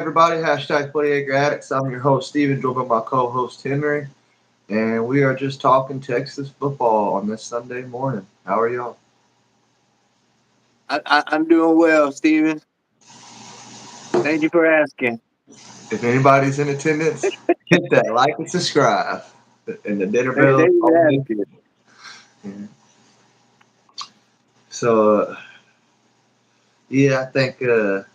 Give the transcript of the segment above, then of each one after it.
everybody? Hashtag Play Acre Addicts. I'm your host, Steven, joined by my co-host, Henry. And we are just talking Texas football on this Sunday morning. How are y'all? I'm doing well, Steven. Thank you for asking. If anybody's in attendance, hit that like and subscribe. And the dinner bell. Thank you for asking. Yeah. So, yeah, I think a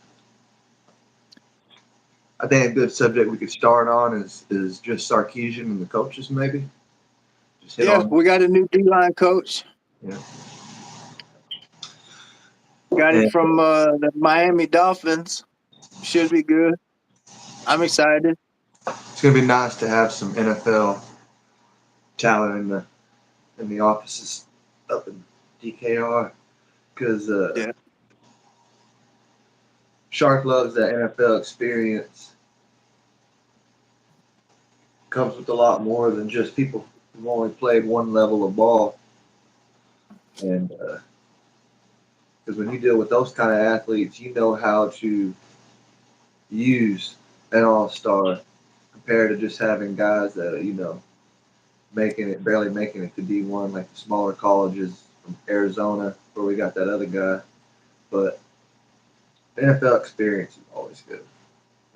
good subject we could start on is just Sarkeesian and the coaches, maybe. Just hit Yeah, on. we got a new D-line coach. Yeah. Got him And from the Miami Dolphins. Should be good. I'm excited. it's gonna be nice to have some NFL talent in the offices up in DKR because Yeah, Shark loves that NFL experience. Comes with a lot more than just people who've only played one level of ball. And because when you deal with those kind of athletes, you know how to use an all-star compared to just having guys that are, making it, barely making it to D1, like the smaller colleges from Arizona, where we got that other guy. But NFL experience is always good.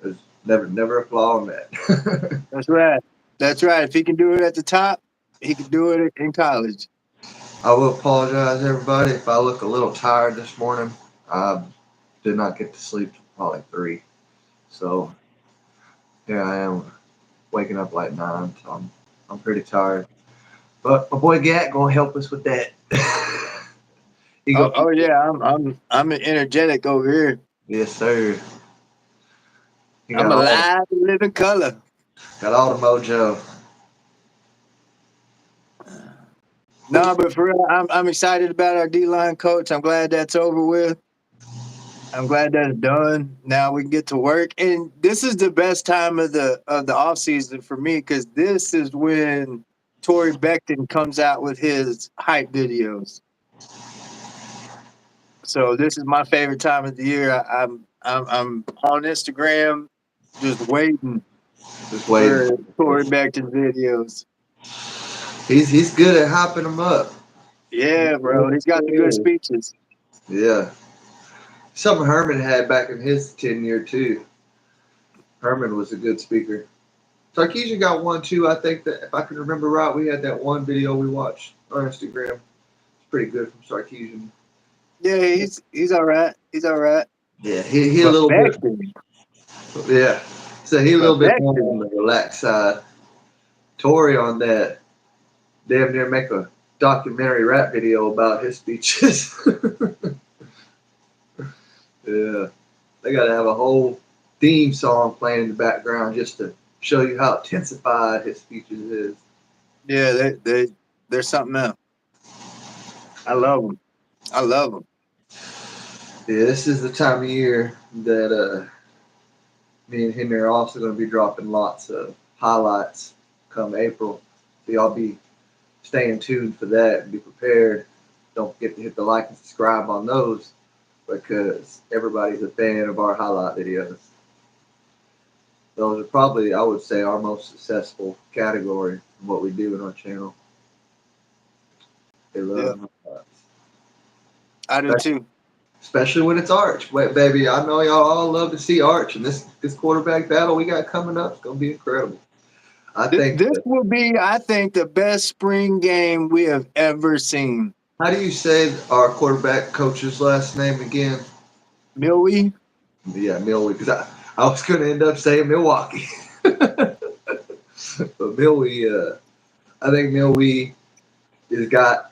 There's never a flaw in that. that's right. That's right. If he can do it at the top, he can do it in college. I will apologize, everybody, if I look a little tired this morning. I did not get to sleep till probably 3. So here I am waking up like 9. So I'm pretty tired. But my boy Gat gonna help us with that. he Oh, gonna oh keep it. yeah. I'm energetic over here. Yes, sir. He I'm alive and living color. got all the mojo. No, but for real, I'm excited about our D-line coach. I'm glad that's over with. I'm glad that's done. Now we can get to work. And this is the best time of the off season for me because this is when Tory Becton comes out with his hype videos. So this is my favorite time of the year. I'm on Instagram just waiting Just waiting. for Tory Becton videos. He's good at hopping them up. Yeah, bro. He's got the good speeches. Yeah. Something Herman had back in his tenure too. Herman was a good speaker. Sarkeesian got one too. I think that if I can remember right, we had that one video we watched on Instagram. It's pretty good from Sarkeesian. Yeah, he's all right. He's all right. Yeah, he a But little bit. Becton, Yeah, so he a but little bit more Becton, on the relaxed side. Tory on that damn near make a documentary rap video about his speeches. Yeah, they got to have a whole theme song playing in the background just to show you how intensified his speeches is. yeah, there's something else. I love them. I love them. Yeah, this is the time of year that me and Henry are also going to be dropping lots of highlights come April. So y'all be staying tuned for that and be prepared. Don't forget to hit the like and subscribe on those because everybody's a fan of our highlight videos. Those are probably, I would say, our most successful category in what we do in our channel. They Yeah, love highlights. I do too. Especially when it's Arch. Wait, baby, I know y'all all love to see Arch, and this quarterback battle we got coming up is going to be incredible. I think This that. will be, I think, the best spring game we have ever seen. How do you say our quarterback coach's last name again? Millie, Yeah, Milwee, because I was going to end up saying Milwaukee. But Milwee, I think Milwee has got,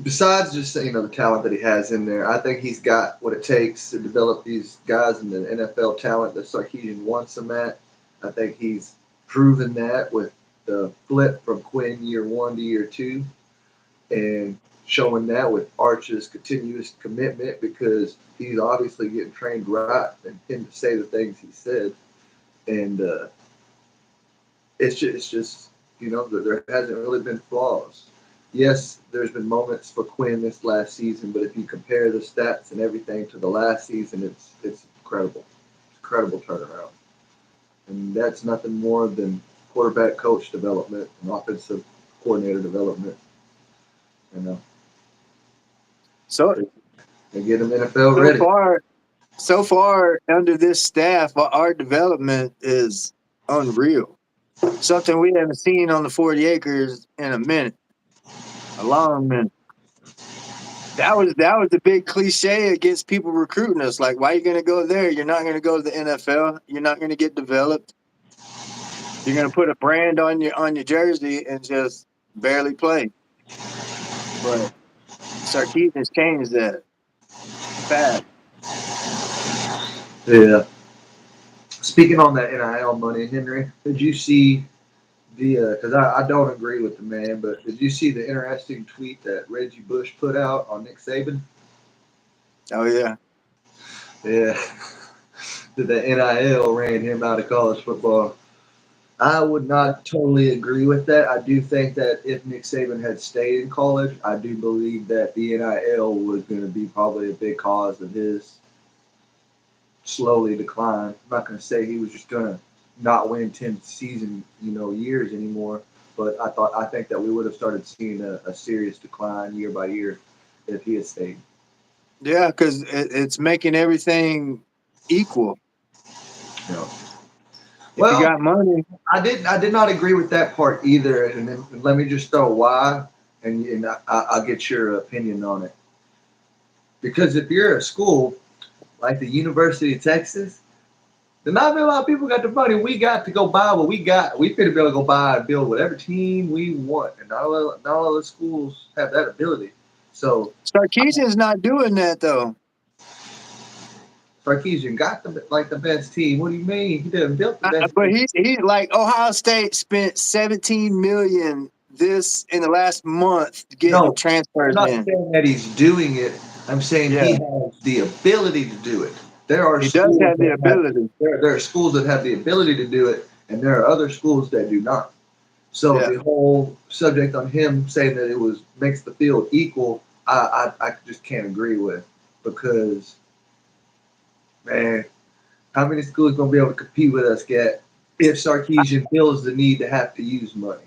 besides just the talent that he has in there, I think he's got what it takes to develop these guys in the NFL talent that Sarkeesian wants them at. I think he's proven that with the flip from Quinn year 1 to year 2, and showing that with Arch's continuous commitment because he's obviously getting trained right and him to say the things he said. And it's just there hasn't really been flaws. Yes, there's been moments for Quinn this last season, but if you compare the stats and everything to the last season, it's incredible. It's incredible turnaround. And that's nothing more than quarterback coach development and offensive coordinator development. You know, So they get them NFL so ready. far, so far under this staff, our development is unreal. Something we haven't seen on the 40 acres in a minute, a long minute. That was the big cliche against people recruiting us. Like, why are you going to go there? You're not going to go to the NFL. You're not going to get developed. You're going to put a brand on your jersey and just barely play. But Sarkisian's changed that fast. Yeah. Speaking on that NIL money, Henry, did you see the? Because I don't agree with the man, but did you see the interesting tweet that Reggie Bush put out on Nick Saban? Oh yeah. Yeah. That the NIL ran him out of college football. I would not totally agree with that. I do think that if Nick Saban had stayed in college, I do believe that the NIL was going to be probably a big cause of his slowly decline. I'm not going to say he was just going to not win 10 season, years anymore, but I think that we would have started seeing a serious decline year by year if he had stayed. Yeah, because it's making everything equal. You know. If you Well, got money, I did not agree with that part either, and then let me just throw why, and I'll get your opinion on it. Because if you're a school like the University of Texas, then not a lot of people got the money. We got to go buy what we got. We could be able to go buy and build whatever team we want, and not all the schools have that ability. So Sarkisian's not doing that though. Sarkisian got the best team. What do you mean? He didn't build the best But team. he's like Ohio State spent 17 million in the last month getting No, I'm transfers not in. saying that he's doing it. I'm saying Yeah, he has the ability to do it. There are he does schools have the that have ability. there are schools that have the ability to do it, and there are other schools that do not. So Yeah, the whole subject on him saying that it was makes the field equal, I just can't agree with, because man, how many schools gonna be able to compete with us, Gat, if Sarkisian feels the need to have to use money?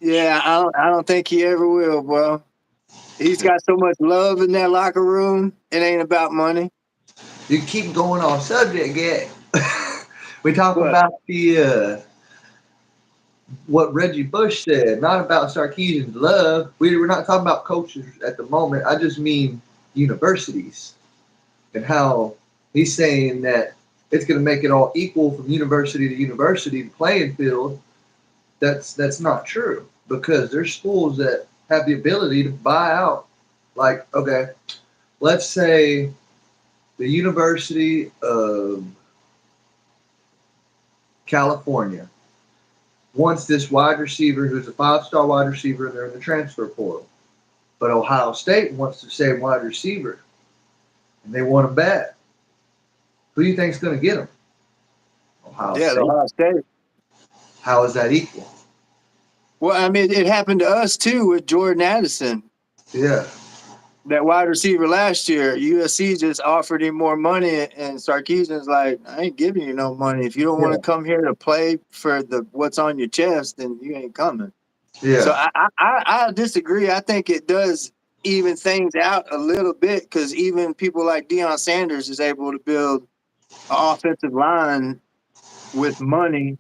yeah. I don't think he ever will, bro. He's got so much love in that locker room. It ain't about money. You keep going off subject, Gat. We talk But about the what Reggie Bush said, not about Sarkisian's love. We're not talking about coaches at the moment. I just mean universities and how he's saying that it's going to make it all equal from university to university, the playing field. That's not true, because there's schools that have the ability to buy out. Like, okay, let's say the University of California wants this wide receiver who's a 5-star wide receiver, and they're in the transfer portal. But Ohio State wants the same wide receiver, and they want him bad. Who do you think's going to get him? Ohio yeah, State. Ohio State. How is that equal? Well, I mean, it happened to us too with Jordan Addison, Yeah, that wide receiver last year. USC just offered him more money, and Sarkisian's like, I ain't giving you no money. If you don't want yeah, to come here to play for what's on your chest, then you ain't coming. So yeah. I disagree. I think it does even things out a little bit, because even people like Deion Sanders is able to build an offensive line with money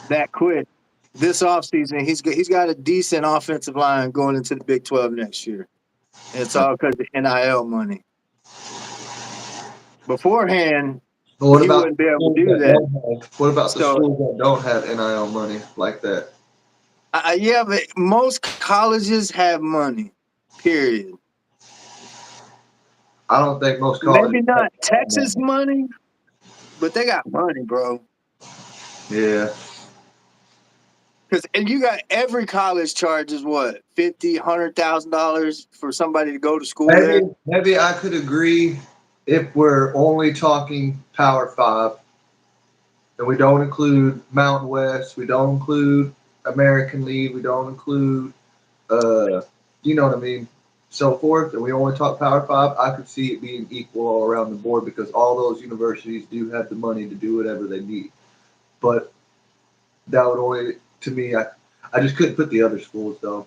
that quick. This offseason, he's got a decent offensive line going into the Big 12 next year. And it's all because of NIL money. Beforehand, But what he about wouldn't be able to schools do that that. don't have? What about the So, schools that don't have NIL money like that? yeah, but most colleges have money, period. I don't think most colleges Maybe have not that Texas money. money, but they got money, bro. Yeah, And you got every college charges what, $50,000, $100,000 for somebody to go to school there. maybe I could agree if we're only talking Power Five, and we don't include Mountain West, we don't include American League, we don't include, you know what I mean, so forth, and we only talk Power Five, I could see it being equal all around the board because all those universities do have the money to do whatever they need. But that would only, to me, I just couldn't put the other schools though,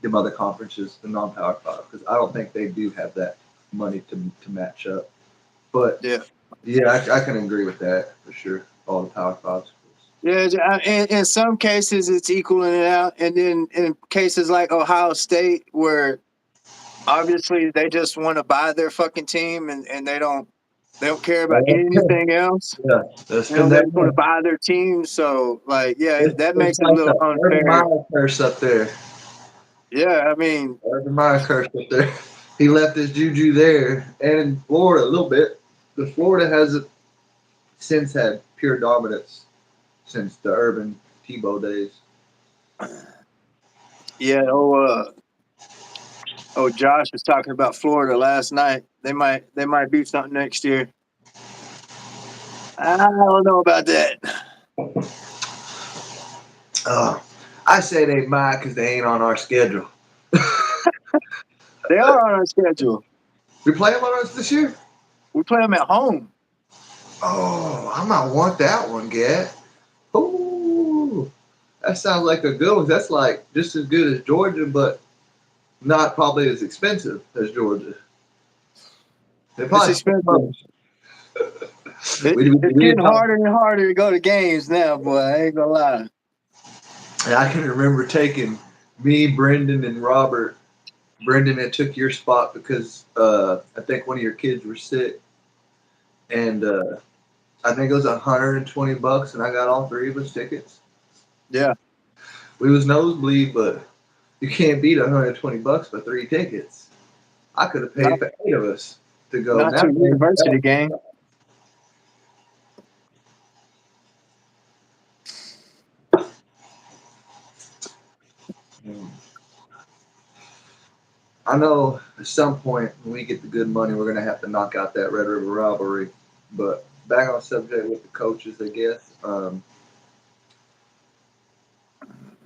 them other conferences, the non-Power Five, because I don't think they do have that money to match up. But Yeah. yeah, I can agree with that for sure. All the Power Five schools. Yeah, in some cases it's equaling it out, and then in cases like Ohio State, where obviously they just want to buy their fucking team, and they don't care about anything else. Yeah, that's You know, been they that. just want to buy their team. So, like, yeah, that It's makes it a like little the Urban unfair. Meyer curse up there. Yeah, I mean, Urban Meyer curse up there. He left his juju there, and in Florida a little bit. But Florida hasn't since had pure dominance since the Urban Tebow days. yeah. Josh was talking about Florida last night. They might be something next year. I don't know about that. I say they might because they ain't on our schedule. They are on our schedule. We play them on us this year? We play them at home. Oh, I might want that one, Gat. Ooh, that sounds like a good one. That's like just as good as Georgia, but not probably as expensive as Georgia. They It's probably expensive. It's getting harder and harder to go to games now, boy. I ain't gonna lie. I can remember taking me, Brendan, and Robert. Brendan had took your spot because I think one of your kids were sick, and I think it was $120, and I got all three of us tickets. Yeah, We was nosebleed, but you can't beat $120 for three tickets. I could have paid for 8 of us to go. not to a university game. I know at some point when we get the good money, we're gonna have to knock out that Red River rivalry. But back on subject with the coaches, I guess.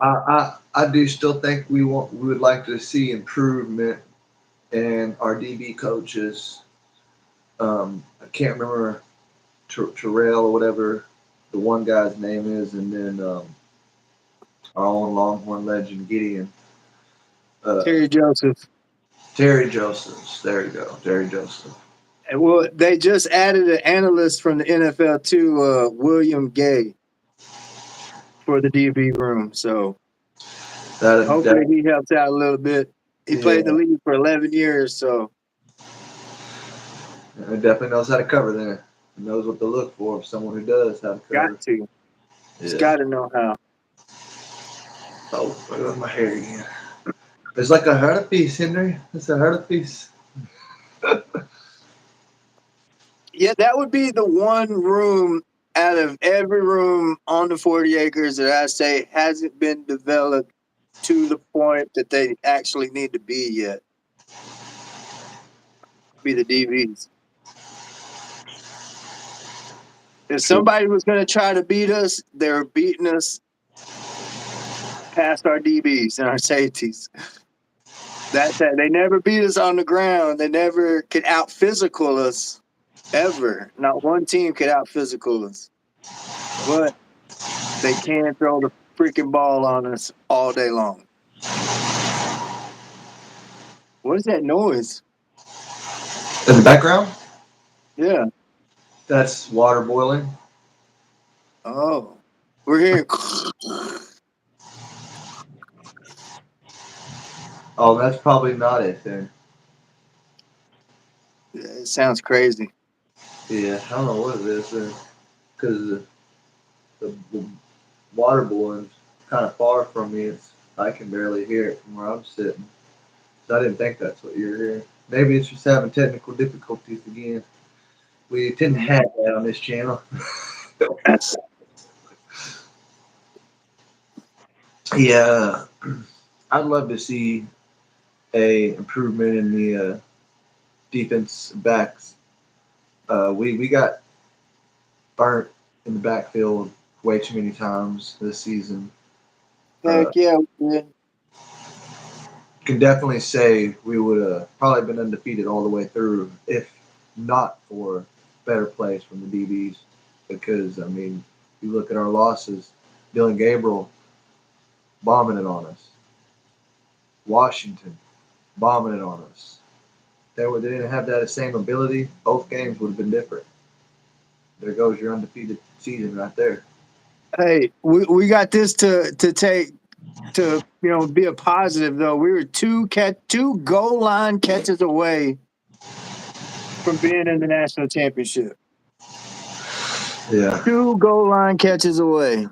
I do still think we would like to see improvement in our DB coaches. I can't remember Terrell or whatever the one guy's name is, and then our own Longhorn legend Gideon. Terry Joseph. Terry Josephs. There you go, Terry Joseph. Well, they just added an analyst from the NFL too, William Gay, for the DB room. So hopefully he helps out a little bit. He played the league for 11 years, so he definitely knows how to cover that. He knows what to look for. Someone who does how to cover. Got to. He's got to know how. Oh, I got my hair again. It's like a herd piece, Henry. It's a herd piece. Yeah, that would be the one room out of every room on the 40 acres that I say hasn't been developed to the point that they actually need to be yet. Be the DBs. If somebody was going to try to beat us, they're beating us past our DBs and our safeties. That's that. They never beat us on the ground. They never could out physical us ever. Not one team could out physical us. But they can throw the freaking ball on us all day long. What is that noise? In the background? Yeah. That's water boiling. Oh. We're hearing. Oh, that's probably not it then. It sounds crazy. Yeah, I don't know what it is then. Because the water boiling's kind of far from me. I can barely hear it from where I'm sitting. So I didn't think that's what you're hearing. Maybe it's just having technical difficulties again. We tend to have that on this channel. Yeah, I'd love to see a improvement in the defense backs. We got burnt in the backfield way too many times this season. Heck yeah, man. can definitely say we would have probably been undefeated all the way through if not for better plays from the DBs. Because, I mean, you look at our losses, Dylan Gabriel bombing it on us, Washington bombing it on us. They didn't have that same ability. Both games would have been different. There goes your undefeated season right there. Hey, we got this to take to be a positive though. We were two goal line catches away from being in the national championship. Yeah. 2 goal line catches away.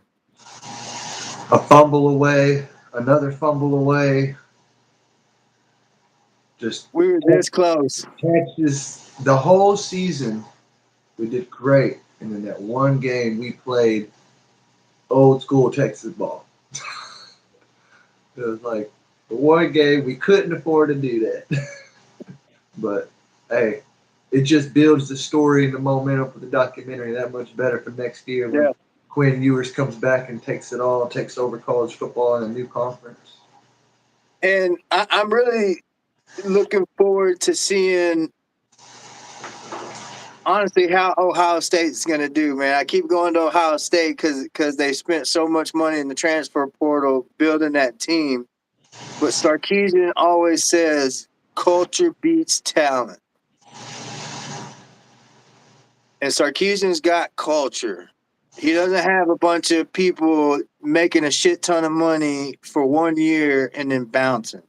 A fumble away, another fumble away. Just We were this close. catches the whole season. We did great, and then that one game we played old school Texas ball. It was like the one game we couldn't afford to do that. But hey, it just builds the story and the momentum for the documentary that much better for next year when Yeah. Quinn Ewers comes back and takes it all, takes over college football in a new conference. And I'm really looking forward to seeing, honestly, how Ohio State's going to do, man. I keep going to Ohio State because they spent so much money in the transfer portal building that team. But Sarkisian always says culture beats talent. And Sarkisian's got culture. He doesn't have a bunch of people making a shit ton of money for 1 year and then bouncing.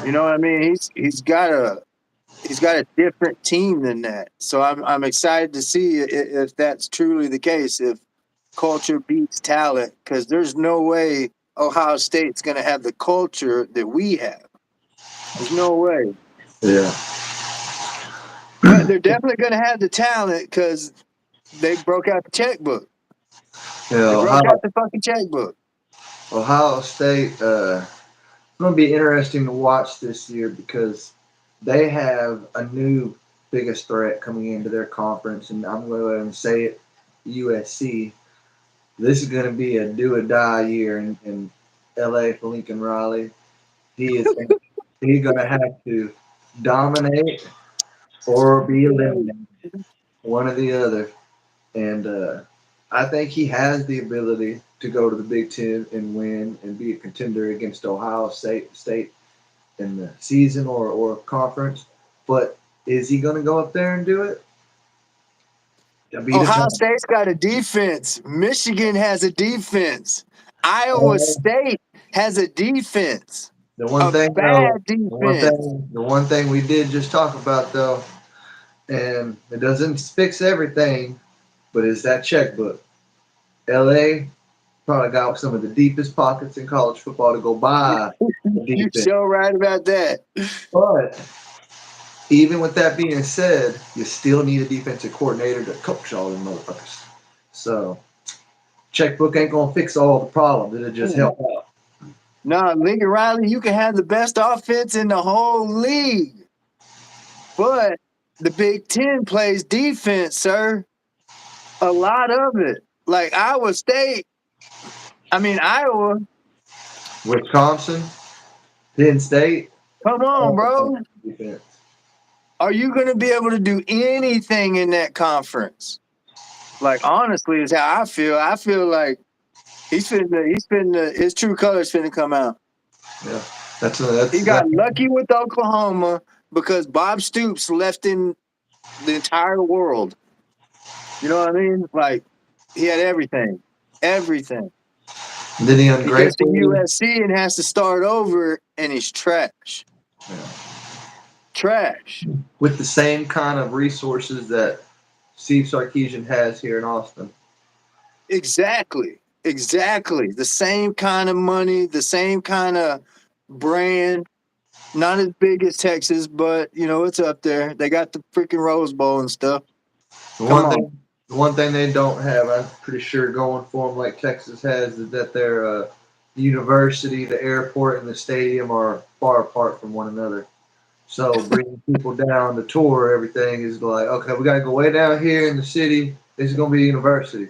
You know what I mean? He's got a different team than that. So I'm excited to see if that's truly the case. If culture beats talent, because there's no way Ohio State's going to have the culture that we have. There's no way. Yeah. But they're definitely going to have the talent because they broke out the checkbook. You They know, broke out the fucking checkbook. Ohio State, it's going to be interesting to watch this year because they have a new biggest threat coming into their conference, and I'm going to go ahead and say it, USC. This is going to be a do or die year in LA for Lincoln Riley. He's going to have to dominate or be eliminated, one or the other. And I think he has the ability to go to the Big Ten and win and be a contender against Ohio State in the season or conference. But is he going to go up there and do it? Ohio State's got a defense. Michigan has a defense. Iowa State has a defense. The one thing, bad defense. The one thing we did just talk about though, and it doesn't fix everything, but it's that checkbook. LA probably got some of the deepest pockets in college football to go buy. You're so right about that. But even with that being said, you still need a defensive coordinator to coach all them motherfuckers. So checkbook ain't gonna fix all the problems. It'll just help out. No, Lincoln Riley, you can have the best offense in the whole league. But the Big Ten plays defense, sir. A lot of it. Like Iowa State. Iowa. Wisconsin, Penn State. Come on, bro. Defense. Are you going to be able to do anything in that conference? Like, honestly, is how I feel. I feel like his true colors finna come out. Yeah, he got lucky with Oklahoma because Bob Stoops left in the entire world. You know what I mean? Like, he had everything. Everything. Then he gets to USC and has to start over, and he's trash. Yeah. Trash. With the same kind of resources that Steve Sarkisian has here in Austin. Exactly. The same kind of money, the same kind of brand. Not as big as Texas, but, it's up there. They got the freaking Rose Bowl and stuff. The one thing they don't have, I'm pretty sure, going for them like Texas has, is that their university, the airport, and the stadium are far apart from one another. So bringing people down to tour everything is like, okay, we got to go way down here in the city. This is going to be a university.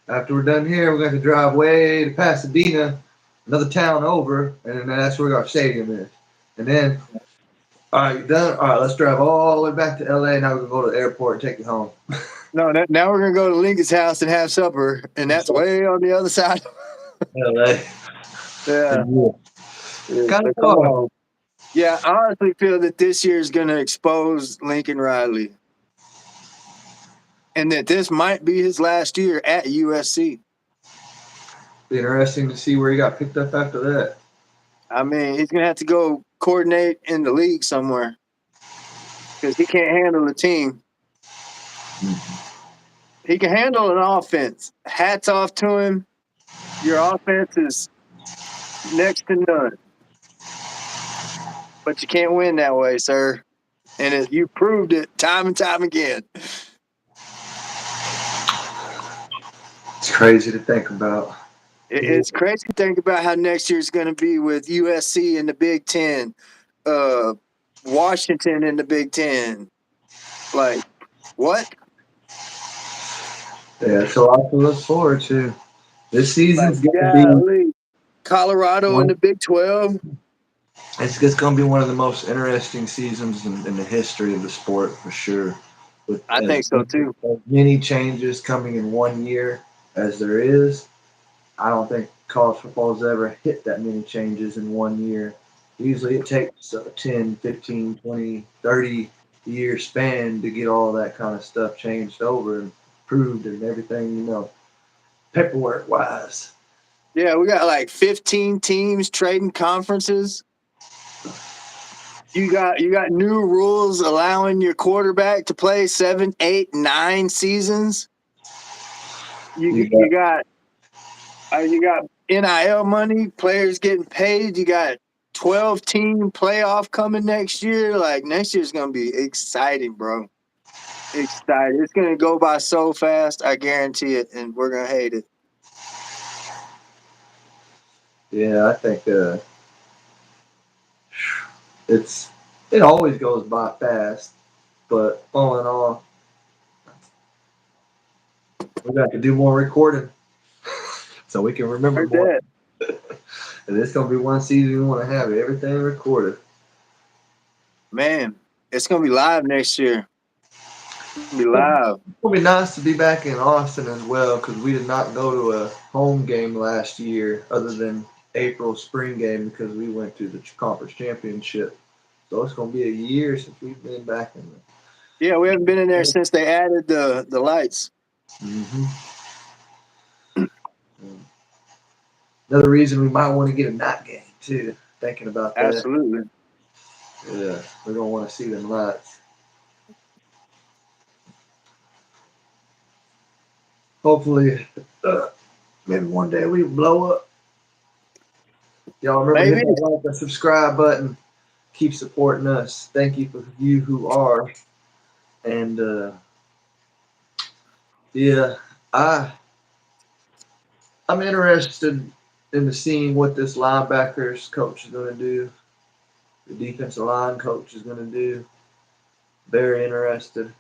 After we're done here, we're going to drive way to Pasadena, another town over, and then that's where our stadium is. And then, all right, you done? All right, let's drive all the way back to LA. Now we can go to the airport and take you home. No, now we're gonna go to Lincoln's house and have supper, and that's way on the other side. LA. Yeah. Kind of Come far. on. Yeah, I honestly feel that this year is gonna expose Lincoln Riley, and that this might be his last year at USC. Be interesting to see where he got picked up after that. I mean, he's gonna have to go coordinate in the league somewhere because he can't handle the team. He can handle an offense. Hats off to him. Your offense is next to none, but you can't win that way, sir. And you proved it time and time again. It's crazy to think about. It's crazy to think about how next year's going to be with USC in the Big Ten, Washington in the Big Ten. Like, what? Yeah, it's a lot to look forward to. This season's Like, going to be Colorado in the Big 12. it's going to be one of the most interesting seasons in the history of the sport for sure. With I think so too. As many changes coming in one year as there is, I don't think college football has ever hit that many changes in one year. Usually it takes a 10, 15, 20, 30 year span to get all that kind of stuff changed over and approved and everything, paperwork wise. Yeah, we got like 15 teams trading conferences. You got new rules allowing your quarterback to play 7, 8, 9 seasons. You got NIL money, players getting paid. You got 12-team playoff coming next year. Like, next year's gonna be exciting, bro. Exciting. It's gonna go by so fast. I guarantee it, and we're gonna hate it. Yeah, I think it always goes by fast, but all in all, we got to do more recording so we can remember more. And it's gonna be one season we want to have everything recorded. Man, it's gonna be live next year. It's gonna be live. It's gonna be nice to be back in Austin as well because we did not go to a home game last year other than April spring game because we went to the conference championship. So it's gonna be a year since we've been back in there. Yeah, we haven't been in there since they added the lights. Mm-hmm. Another reason we might want to get a night game too. Thinking about that. Absolutely. Yeah, we're gonna want to see them lights. Hopefully, maybe one day we blow up. Y'all remember hitting that like and subscribe button. Keep supporting us. Thank you for you who are. And yeah, I'm interested in seeing what this linebackers coach is going to do. The defensive line coach is going to do. Very interested.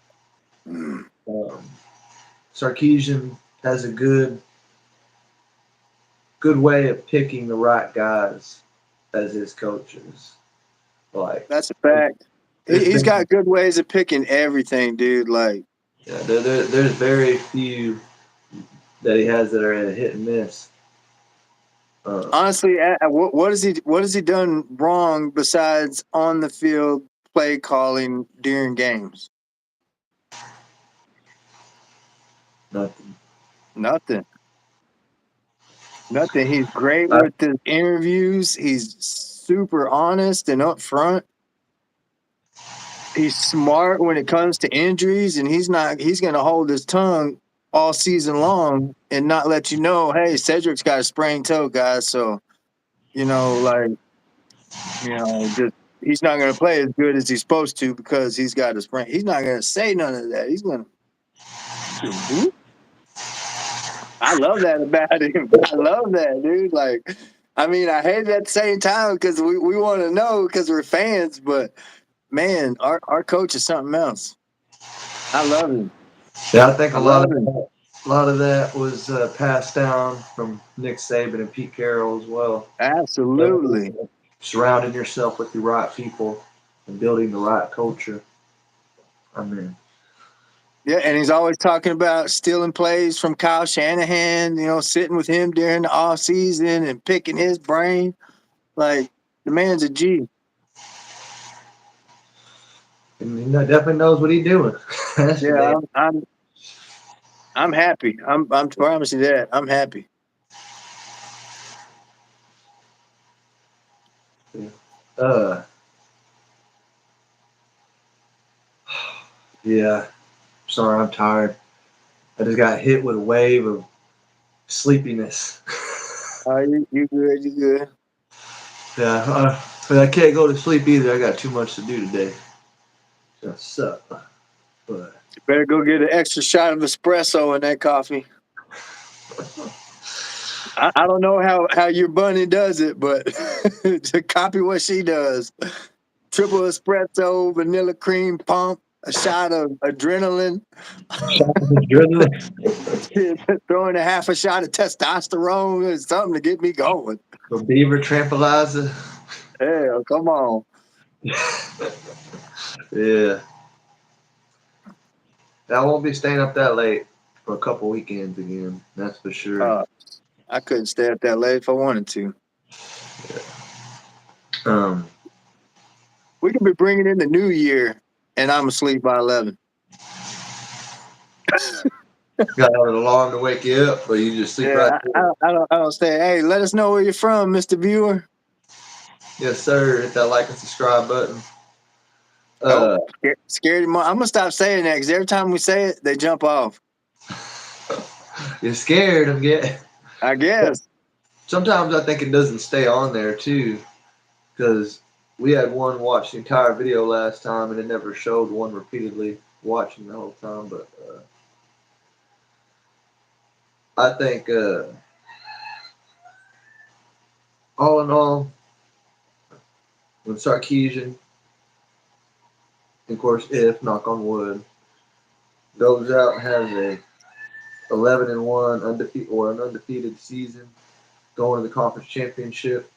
Sarkisian has a good way of picking the right guys as his coaches. Like, that's a fact. He's got good ways of picking everything, dude. Like, yeah, there's very few that he has that are a hit and miss. Honestly, what has he done wrong besides on the field play calling during games? Nothing. He's great with the interviews. He's super honest and upfront. He's smart when it comes to injuries, and he's going to hold his tongue all season long and not let you know, hey, Cedric's got a sprained toe, guys. So, just he's not going to play as good as he's supposed to because he's got a sprain. He's not going to say none of that. He's going to. I love that about him. I love that, dude. Like, I mean, I hate it at the same time because we want to know because we're fans, but man, our coach is something else. I love him. Yeah, I think a lot of A lot of that was passed down from Nick Saban and Pete Carroll as well. Absolutely. Surrounding yourself with the right people and building the right culture. I mean, Yeah, and he's always talking about stealing plays from Kyle Shanahan, sitting with him during the off season and picking his brain. Like, the man's a G. and he definitely knows what he's doing. That's for Yeah, damn. I'm happy. I'm promising you that. I'm happy. Uh, yeah. Sorry, I'm tired. I just got hit with a wave of sleepiness. You good, you good. Yeah, but I can't go to sleep either. I got too much to do today. That suck. But You better go get an extra shot of espresso in that coffee. I don't know how your bunny does it, but to copy what she does. Triple espresso, vanilla cream pump, a shot of adrenaline, throwing a half a shot of testosterone is something to get me going. the beaver tranquilizer. Hell, come on. Yeah. I won't be staying up that late for a couple weekends again. That's for sure. Uh, I couldn't stay up that late if I wanted to. Um, We could be bringing in the new year, and I'm asleep by 11. got an alarm to wake you up, or you just sleep right Yeah, there. I don't say, hey, let us know where you're from, Mr. Viewer. Yes, sir. Hit that like and subscribe button. Oh, Uh, scared. I'm gonna stop saying that because every time we say it, they jump off. you're scared of getting. I guess. Sometimes I think it doesn't stay on there too, because we had one watch the entire video last time, and it never showed one repeatedly watching the whole time. But I think all in all, when Sarkeesian, of course, if knock on wood, goes out and has a 11-1 undefeated or an undefeated season, going to the conference championship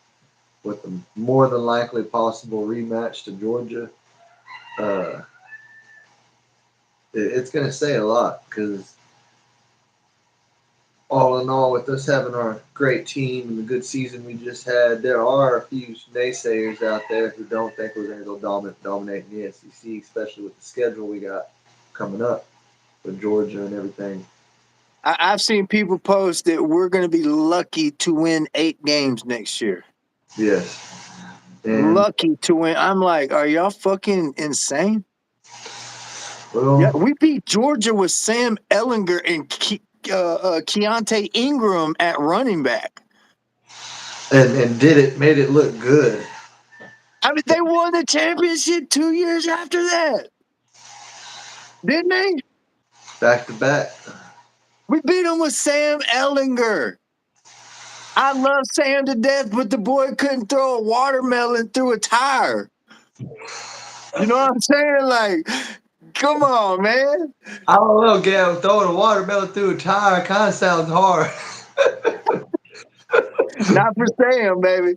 with a more than likely possible rematch to Georgia, uh, it's going to say a lot because all in all, with us having our great team and the good season we just had, there are a few naysayers out there who don't think we're going to go dominate in the SEC, especially with the schedule we got coming up with Georgia and everything. I've seen people post that we're going to be lucky to win 8 games next year. Yes. And Lucky to win. I'm like, are y'all fucking insane? well, Yeah, we beat Georgia with Sam Ellinger and Keontae Ingram at running back. and made it look good. I mean, they won the championship 2 years after that, didn't they? Back to back. We beat them with Sam Ellinger. I love Sam to death, but the boy couldn't throw a watermelon through a tire. You know what I'm saying? Like, come on, man. I don't know, Gav. Throwing a watermelon through a tire kind of sounds hard. Not for Sam, baby.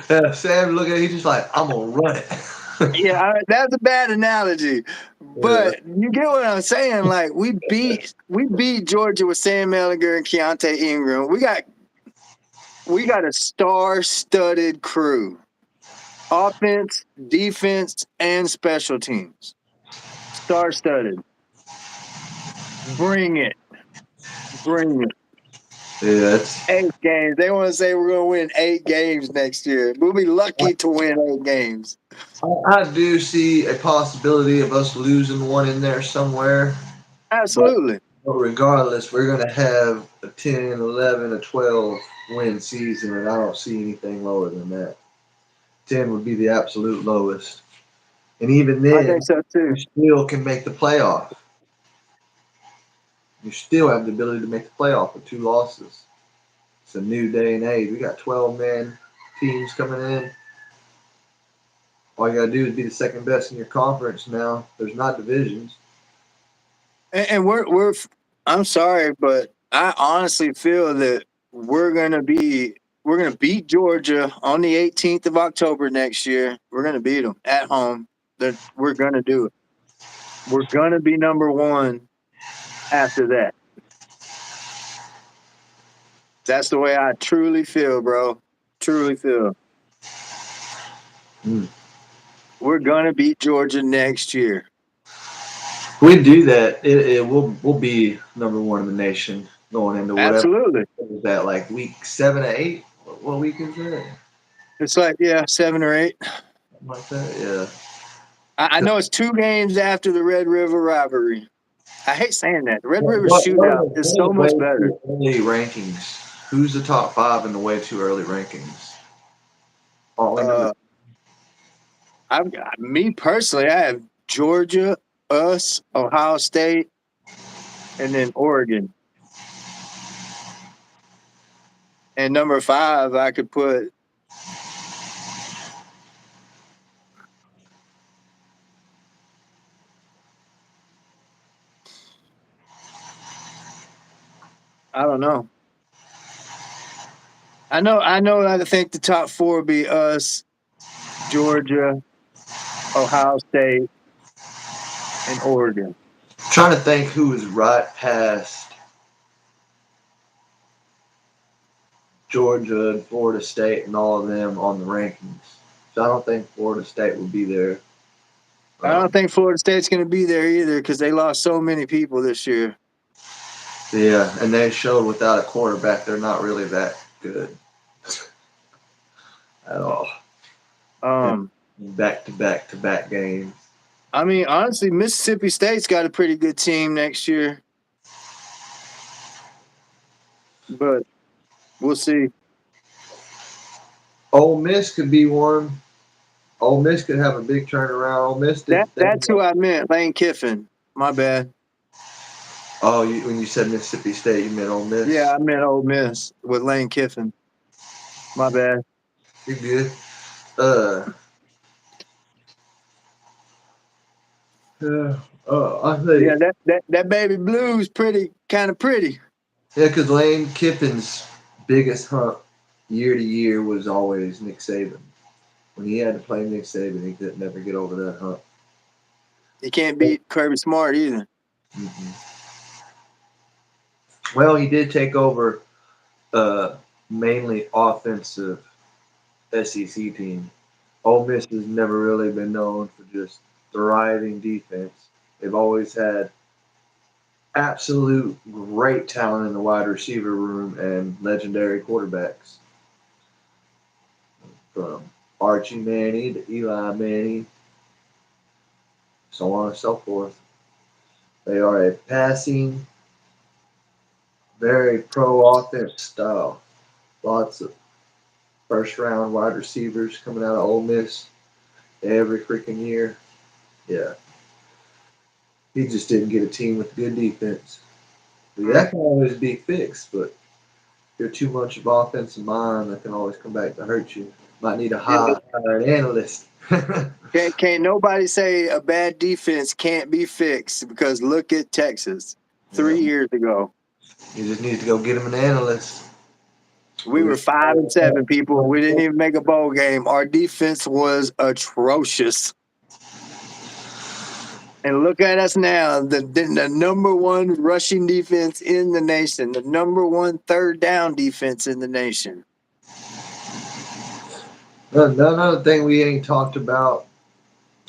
Yeah, Sam looking at it, he's just like, I'm gonna run it. Yeah, that's a bad analogy, Yeah. but you get what I'm saying. Like, we beat Georgia with Sam Ellinger and Keontae Ingram. We got a star-studded crew, offense, defense, and special teams. Star-studded. Bring it. Bring it. Yeah, it's 8 games. They want to say we're going to win 8 games next year. We'll be lucky to win 8 games. I do see a possibility of us losing one in there somewhere. Absolutely. But regardless, we're going to have a 10, 11, a 12 win season, and I don't see anything lower than that. 10 would be the absolute lowest. And even I then, think so too. you still can make the playoff. You still have the ability to make the playoff with 2 losses. It's a new day and age. We got 12-man teams coming in. All you got to do is be the second best in your conference now. There's not divisions. And we're I'm sorry, but I honestly feel that we're gonna beat Georgia on the 18th of October next year. We're gonna beat them at home. We're gonna do it. We're gonna be number one after that. That's the way I truly feel, bro. Truly feel. Mm. We're gonna beat Georgia next year. If we do that, we'll be number one in the nation going into whatever. Absolutely. What is that, like week 7 or 8? What week is that? It's like 7 or 8. Something like that. Yeah. I know it's 2 games after the Red River rivalry. I hate saying that. The Red River What shootout are is the so way much better. too early rankings? Who's the top 5 in the way too early rankings? All we know. Me personally, I have Georgia, us, Ohio State, and then Oregon. And number 5, I could put I don't know. I know. I think the top 4 would be us, Georgia, Ohio State, and Oregon. Trying to think who is right past Georgia and Florida State and all of them on the rankings. So I don't think Florida State will be there. I don't think Florida State's going to be there either because they lost so many people this year. Yeah, and they showed without a quarterback they're not really that good at all. Back to back to back games. I mean, honestly, Mississippi State's got a pretty good team next year, but we'll see. Ole Miss could be one. Ole Miss could have a big turnaround. Ole Miss did the thing. That's who I meant, Lane Kiffin. My bad. Oh, when you said Mississippi State, you meant Ole Miss? Yeah, I meant Ole Miss with Lane Kiffin. My bad. You're good. I think. Yeah, that baby blue's kind of pretty. Yeah, because Lane Kiffin's biggest hump year to year was always Nick Saban. When he had to play Nick Saban, he could never get over that hump. He can't beat Kirby Smart either. Mm-hmm. Well, he did take over mainly offensive SEC team. Ole Miss has never really been known for just thriving defense. They've always had absolute great talent in the wide receiver room and legendary quarterbacks. From Archie Manning to Eli Manning, so on and so forth. They are a passing, very pro offense style. Lots of first round wide receivers coming out of Ole Miss every freaking year. Yeah. He just didn't get a team with good defense. That can always be fixed, but if you're too much of offensive mind, that can always come back to hurt you. Might need to hire an analyst. Can't nobody say a bad defense can't be fixed because look at Texas 3 years ago. You just need to go get him an analyst. We were 5-7, people. We didn't even make a bowl game. Our defense was atrocious. And look at us now, the number 1 rushing defense in the nation, the number 1 third down defense in the nation. Another thing we ain't talked about,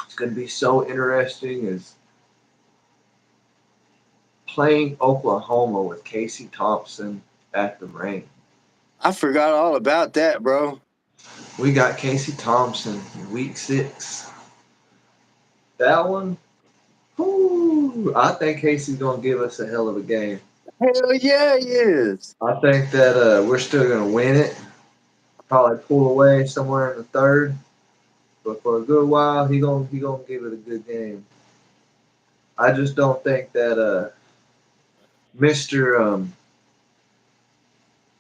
it's going to be so interesting, is playing Oklahoma with Casey Thompson at the ring. I forgot all about that, bro. We got Casey Thompson in week 6. That one, I think Casey's going to give us a hell of a game. Hell yeah, he is. I think that we're still going to win it. Probably pull away somewhere in the 3rd. But for a good while, he gonna give it a good game. I just don't think that Mr.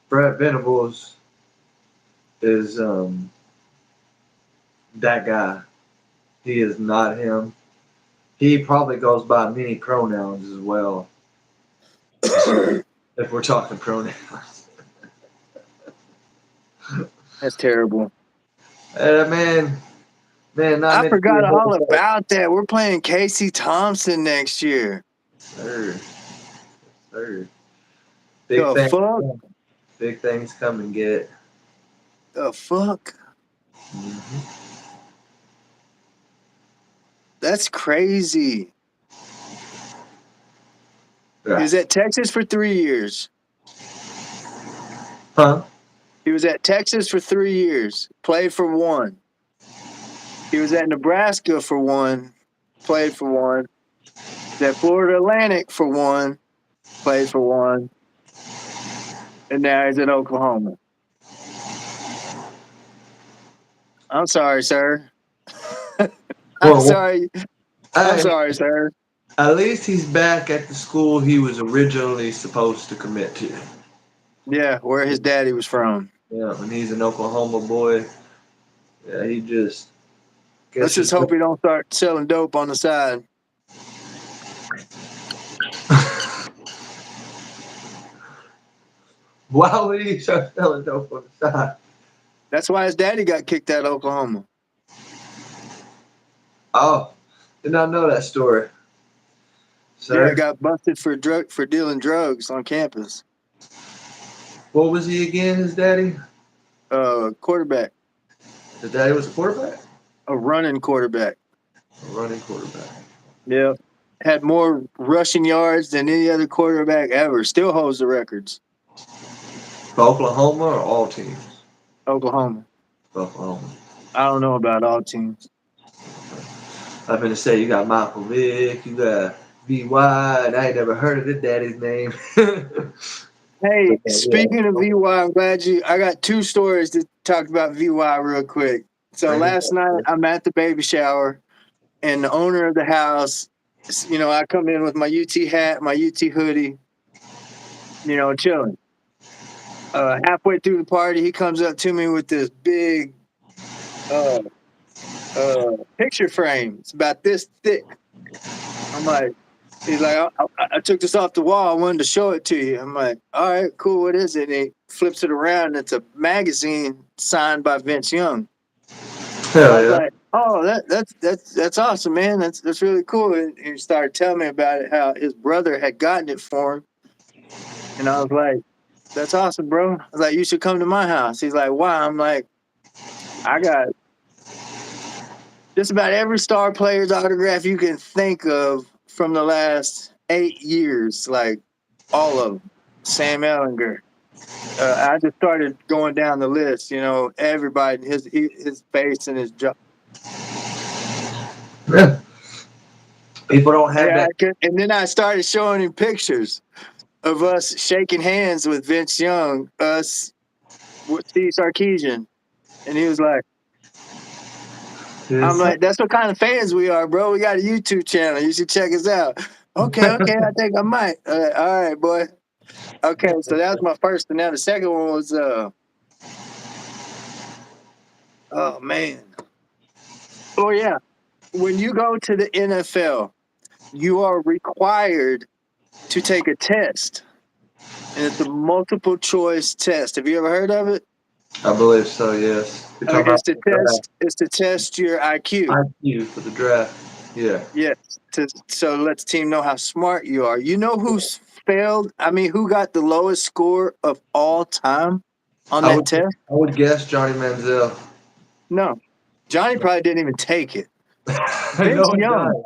Brett Venables is that guy. He is not him. He probably goes by many pronouns as well. if we're talking pronouns. That's terrible. Man, not I meant to be forgot a all whole about that. We're playing Casey Thompson next year. Sir. Sir. The fuck? Big things come and get. The fuck? Mm-hmm. That's crazy. Right. He was at Texas for 3 years. Huh? He was at Texas for 3 years. Played for 1. He was at Nebraska for 1. Played for 1. He was at Florida Atlantic for 1. Played for 1. And now he's in Oklahoma. I'm sorry, sir. I'm sorry. I'm sorry, sir. At least he's back at the school he was originally supposed to commit to. Yeah, where his daddy was from. Yeah, and he's an Oklahoma boy. Yeah, he just. Let's just hope he don't start selling dope on the side. Why would he start selling dope on the side? That's why his daddy got kicked out of Oklahoma. Oh, did not know that story. Sir? Yeah, got busted for dealing drugs on campus. What was he again, his daddy? Quarterback. His daddy was a quarterback? A running quarterback. A running quarterback. Yeah. Had more rushing yards than any other quarterback ever. Still holds the records. For Oklahoma or all teams? Oklahoma. Oklahoma. I don't know about all teams. I'm going to say you got Michael Vick, you got VY, and I ain't never heard of his daddy's name. Hey, speaking of VY, I'm glad I got 2 stories to talk about VY real quick. So last night I'm at the baby shower, and the owner of the house, you know, I come in with my UT hat, my UT hoodie, you know, chilling. Halfway through the party, he comes up to me with this big picture frame. It's about this thick. I'm like, he's like, I took this off the wall. I wanted to show it to you. I'm like, all right, cool. What is it? And he flips it around. And it's a magazine signed by Vince Young. Hell I was yeah. like, oh, that's awesome, man. That's really cool. And he started telling me about it, how his brother had gotten it for him. And I was like, that's awesome, bro. I was like, you should come to my house. He's like, why? I'm like, I got just about every star player's autograph you can think of from the last 8 years, like all of them. Sam Ellinger. I just started going down the list, you know, everybody, his face and his jaw. Yeah. People don't have that. And then I started showing him pictures of us shaking hands with Vince Young, us with Steve Sarkisian. And he was like, I'm like, that's what kind of fans we are, bro. We got a YouTube channel. You should check us out. Okay, I think I might. All right, boy. Okay, so that was my first. And now the second one was, oh, man. Oh, yeah. When you go to the NFL, you are required to take a test. And it's a multiple choice test. Have you ever heard of it? I believe so, yes. It's to test your IQ. IQ for the draft. Yeah. Yes. So it lets the team know how smart you are. You know who's failed? I mean, who got the lowest score of all time on that test? I would guess Johnny Manziel. No. Johnny probably didn't even take it. Vince Young.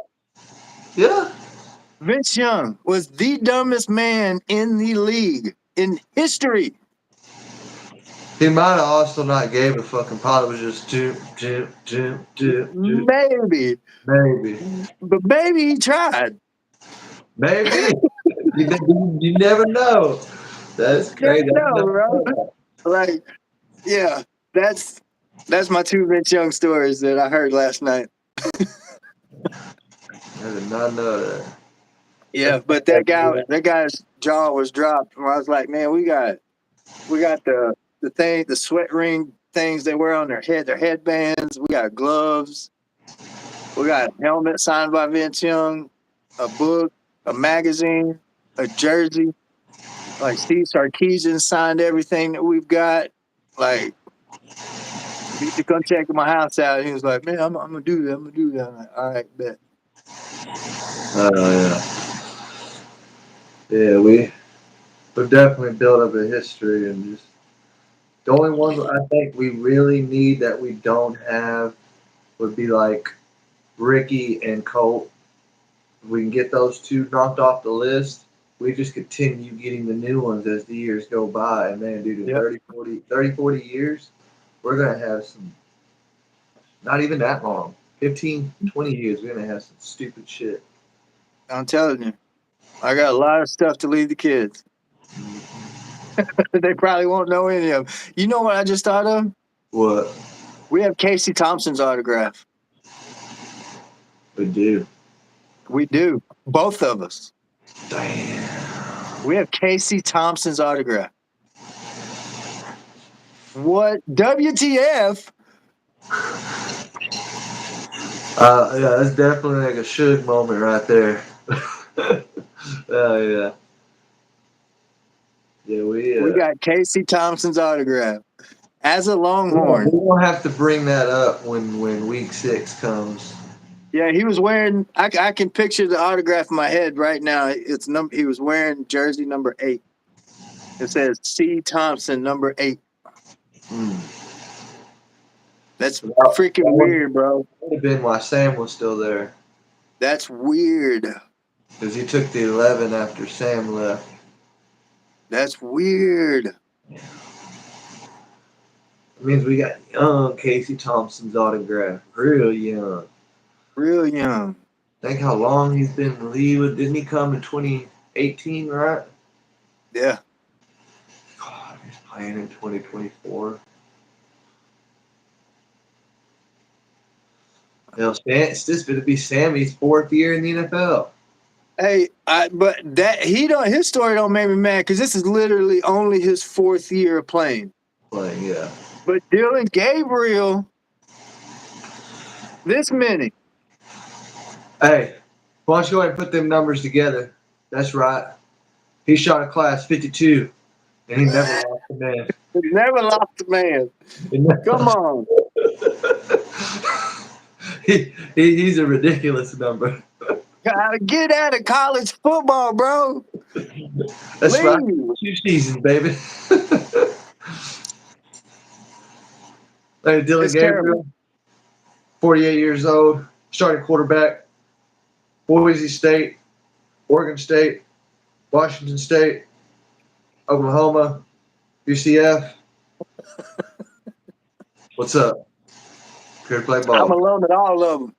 Yeah. Vince Young was the dumbest man in the league in history. He might have also not gave a fucking pot. It was just Maybe. But maybe he tried. Maybe. you never know. That's crazy. No, bro. Like, yeah, that's my 2 Vince Young stories that I heard last night. I did not know that. Yeah, but that guy's jaw was dropped. And I was like, man, we got the sweat ring things they wear on their headbands. We got gloves. We got a helmet signed by Vince Young, a book, a magazine, a jersey. Like Steve Sarkisian signed everything that we've got. Like, he used to come check my house out. He was like, "Man, I'm gonna do that. I'm gonna do that." I'm like, all right, bet. Yeah, we've definitely built up a history, and just the only ones I think we really need that we don't have would be like Ricky and Colt. If we can get those two knocked off the list, we just continue getting the new ones as the years go by. And man, dude, in Yep. 30, 40 years, we're going to have some, not even that long, 15, 20 years, we're going to have some stupid shit. I'm telling you, I got a lot of stuff to leave the kids. They probably won't know any of them. You know what I just thought of? What? We have Casey Thompson's autograph. We do. We do. Both of us. Damn. We have Casey Thompson's autograph. What? WTF? Yeah, that's definitely like a Suge moment right there. Oh, yeah. Yeah, We got Casey Thompson's autograph. As a Longhorn. we're going to have to bring that up when week 6 comes. Yeah, he was wearing. I can picture the autograph in my head right now. He was wearing jersey number 8. It says C. Thompson number 8. That's freaking weird, bro. Would have been why Sam was still there, That's weird. because he took the 11 after Sam left. That's weird. It means we got young Casey Thompson's autograph, real young. Real young. Think how long he's been in the league. Didn't he come in 2018, right? Yeah. God, he's playing in 2024. Hell, this is going to be Sammy's 4th year in the NFL. Hey, but his story don't make me mad because this is literally only his 4th year of playing. Yeah. But Dylan Gabriel, this many. Hey, why don't you go ahead and put them numbers together? That's right. He shot a class 52, and he never lost a man. Never lost a man. Come on. He's a ridiculous number. Gotta get out of college football, bro. That's Leave. right. 2 seasons, baby. Hey, Dylan It's Gabriel, terrible. 48 years old, starting quarterback, Boise State, Oregon State, Washington State, Oklahoma, UCF. What's up? Here to play ball. I'm alone at all of them.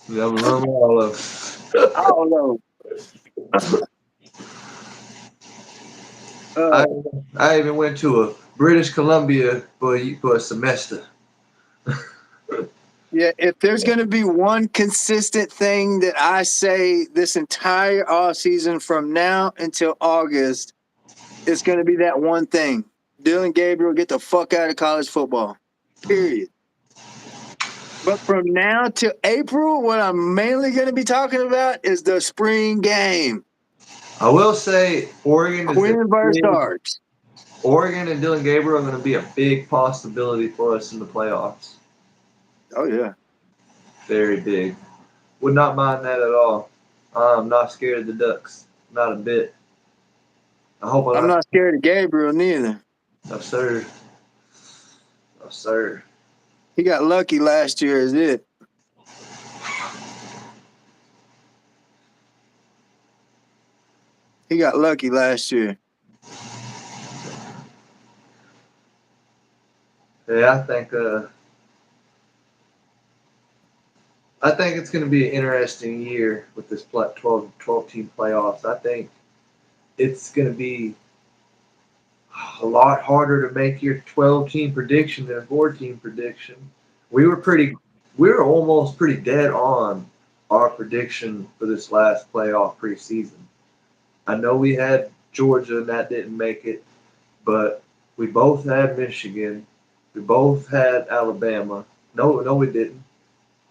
Yeah, I'm alone with all of them. All of them. I even went to a British Columbia for a semester. Yeah, if there's going to be one consistent thing that I say this entire off season from now until August, it's going to be that one thing. Dylan Gabriel, get the fuck out of college football. Period. But from now to April, what I'm mainly going to be talking about is the spring game. I will say Oregon Quinn versus Arts. Oregon and Dylan Gabriel are going to be a big possibility for us in the playoffs. Oh, yeah. Very big. Would not mind that at all. I'm not scared of the Ducks. Not a bit. I'm not scared of Gabriel neither. No, sir. No, sir. He got lucky last year, is it? He got lucky last year. Yeah, I think it's going to be an interesting year with this 12-team playoffs. I think it's going to be a lot harder to make your 12-team prediction than a 4-team prediction. We were almost pretty dead on our prediction for this last playoff preseason. I know we had Georgia and that didn't make it, but we both had Michigan. We both had Alabama. No, we didn't.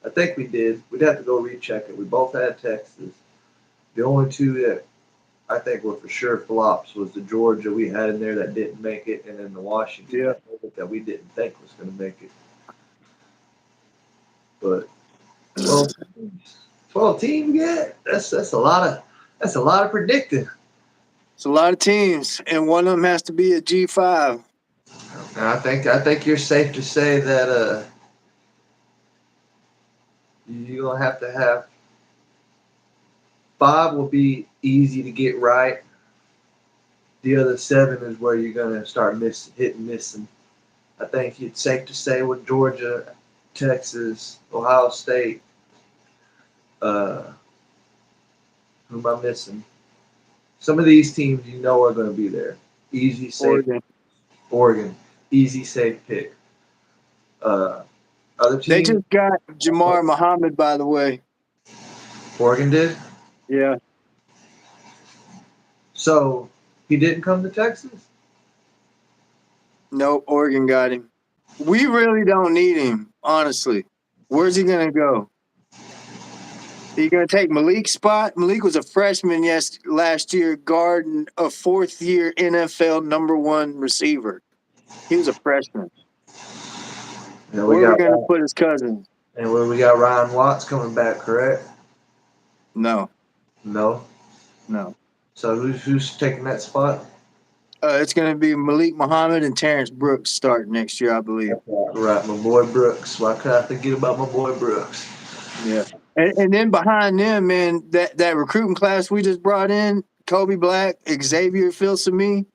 I think we did. We'd have to go recheck it. We both had Texas. The only two that I think what for sure flops was the Georgia we had in there that didn't make it, and then the Washington Yeah. that we didn't think was going to make it. But 12 teams, yeah, that's a lot of predicting. It's a lot of teams, and one of them has to be a G5. And I think you're safe to say that you're gonna have to have 5 will be easy to get right. The other 7 is where you're gonna start missing. I think it's safe to say with Georgia, Texas, Ohio State. Who am I missing? Some of these teams you know are going to be there. Easy, safe. Oregon, easy, safe pick. Other They teams, just got Jamar Muhammad, by the way. Oregon did. Yeah. So he didn't come to Texas. Nope, Oregon got him. We really don't need him, honestly. Where's he going to go? Are you going to take Malik's spot? Malik was a freshman last year, guarding a 4th-year NFL #1 receiver. He was a freshman. And Where are we going to put his cousin? And where we got Ryan Watts coming back, correct? No. No. So who's taking that spot? It's going to be Malik Muhammad and Terrence Brooks starting next year, I believe. Right, my boy Brooks. Why could I forget about my boy Brooks? Yeah. And then behind them, man, that recruiting class we just brought in, Kobe Black, Xavier Filsaime,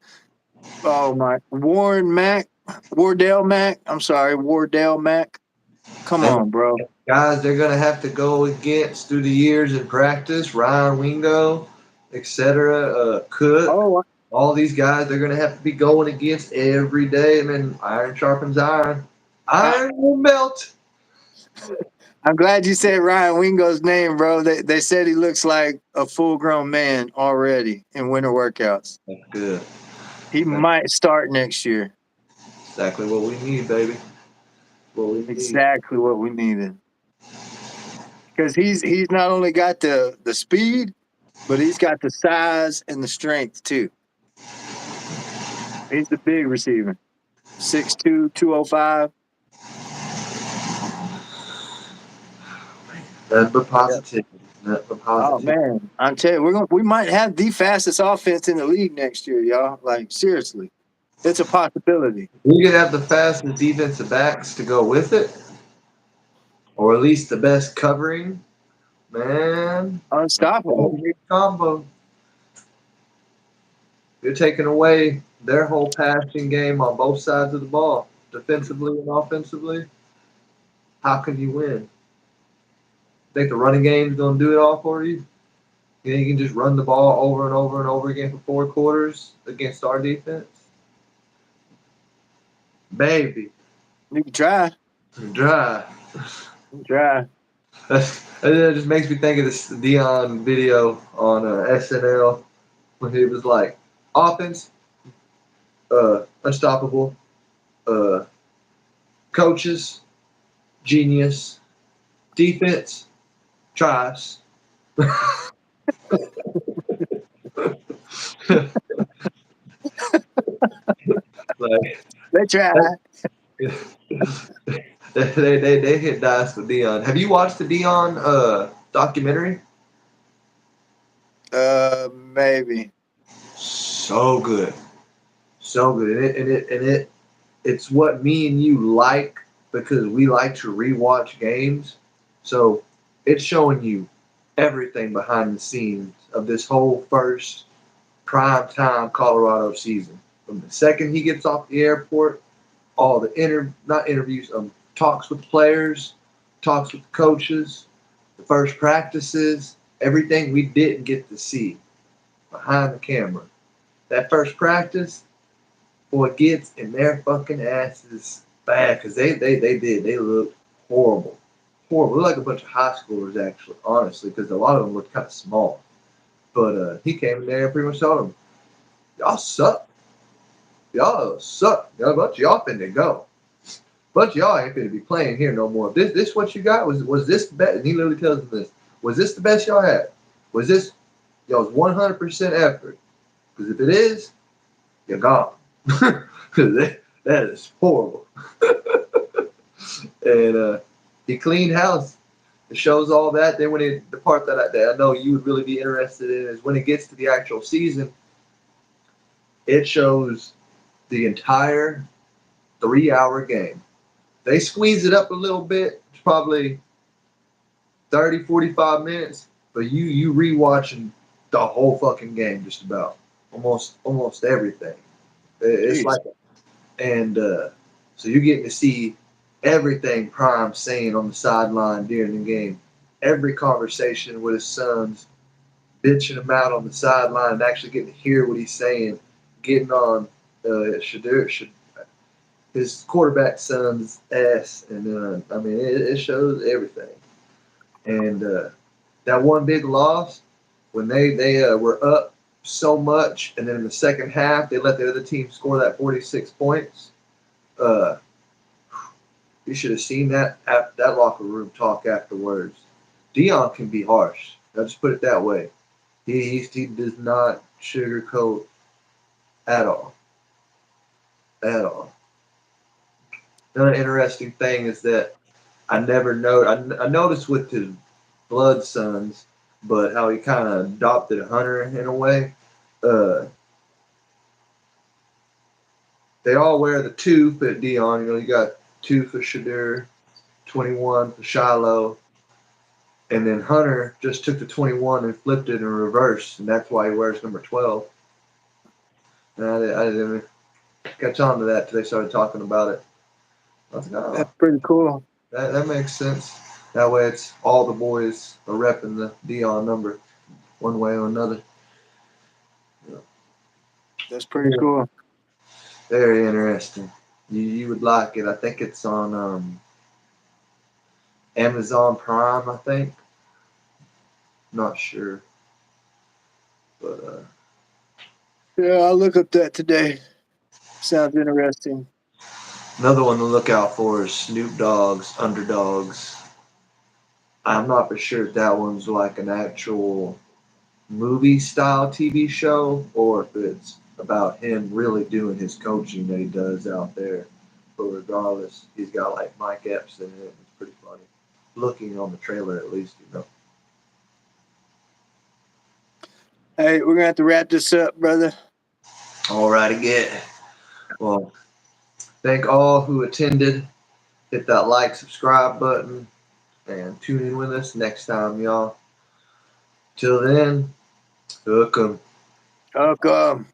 Wardell Mack. Come on, bro. Guys, they're going to have to go against through the years in practice. Ryan Wingo, etc. Cook. Oh, All these guys, they're going to have to be going against every day. I mean, iron sharpens iron. Iron will melt. I'm glad you said Ryan Wingo's name, bro. They said he looks like a full-grown man already in winter workouts. That's good. He might start next year. Exactly what we need, baby. Exactly what we needed. Because he's not only got the speed, but he's got the size and the strength too. He's the big receiver. 6'2", 205. Nothing but positivity. Oh man, I'm telling you, we might have the fastest offense in the league next year, y'all. Like seriously, it's a possibility. We could have the fastest defensive backs to go with it, or at least the best covering. Man, Unstoppable. Combo. You're taking away their whole passing game on both sides of the ball, defensively and offensively. How can you win? Think the running game is going to do it all for you? You think you can just run the ball over and over and over again for 4 quarters against our defense? Baby. You can try. Dry. That just makes me think of this Dion video on SNL when he was like, offense, unstoppable, coaches, genius, defense, tries. Like, They try. they hit dice with Dion. Have you watched the Dion documentary? Maybe. So good, and it's what me and you like because we like to rewatch games. So it's showing you everything behind the scenes of this whole first prime time Colorado season. From the second he gets off the airport, all the not interviews, talks with players, talks with coaches, the first practices, everything we didn't get to see behind the camera. That first practice, boy, gets in their fucking asses bad because they looked horrible. Looked like a bunch of high schoolers actually, honestly, because a lot of them looked kind of small. But he came in there and pretty much told them, y'all suck. Y'all suck. A bunch of y'all finna go. A bunch of y'all ain't finna be playing here no more. This what you got? Was this best? And he literally tells them this. Was this the best y'all had? Was this y'all's 100% effort. Because if it is, you're gone. Because that is horrible. And he cleaned house. It shows all that. Then the part that I know you would really be interested in is when it gets to the actual season. It shows the entire 3-hour game. They squeeze it up a little bit. It's probably 30, 45 minutes, but you rewatching the whole fucking game, just about almost everything. It's Jeez. like, and so you're getting to see everything Prime saying on the sideline during the game, every conversation with his sons, bitching him out on the sideline, and actually getting to hear what he's saying, getting on his quarterback son's ass, and I mean it shows everything. And that one big loss when they were up so much, and then in the second half they let the other team score that 46 points. Uh, you should have seen that locker room talk afterwards. Dion can be harsh. I'll just put it that way. He does not sugarcoat at all, at all. Another interesting thing is that I never know. I noticed with his blood sons, but how he kind of adopted Hunter in a way. Uh, they all wear the 2 for Dion. You got 2 for Shadur, 21 for Shiloh, and then Hunter just took the 21 and flipped it in reverse, and that's why he wears number 12. And I didn't catch on to that till they started talking about it. I was like, oh, That's pretty cool. that makes sense. That way, it's all the boys are repping the Dion number one way or another. That's pretty cool. Very interesting. You would like it. I think it's on Amazon Prime. I think. Not sure, but Yeah, I'll look up that today. Sounds interesting. another one to look out for is Snoop Dogg's Underdogs. I'm not for sure if that one's like an actual movie style TV show or if it's about him really doing his coaching that he does out there. But regardless, he's got like Mike Epps in it. It's pretty funny. Looking on the trailer, at least. Hey, we're gonna have to wrap this up, brother. All right, again. Well, thank all who attended. Hit that like, subscribe button, and tune in with us next time, y'all. Till then, hook 'em. Welcome.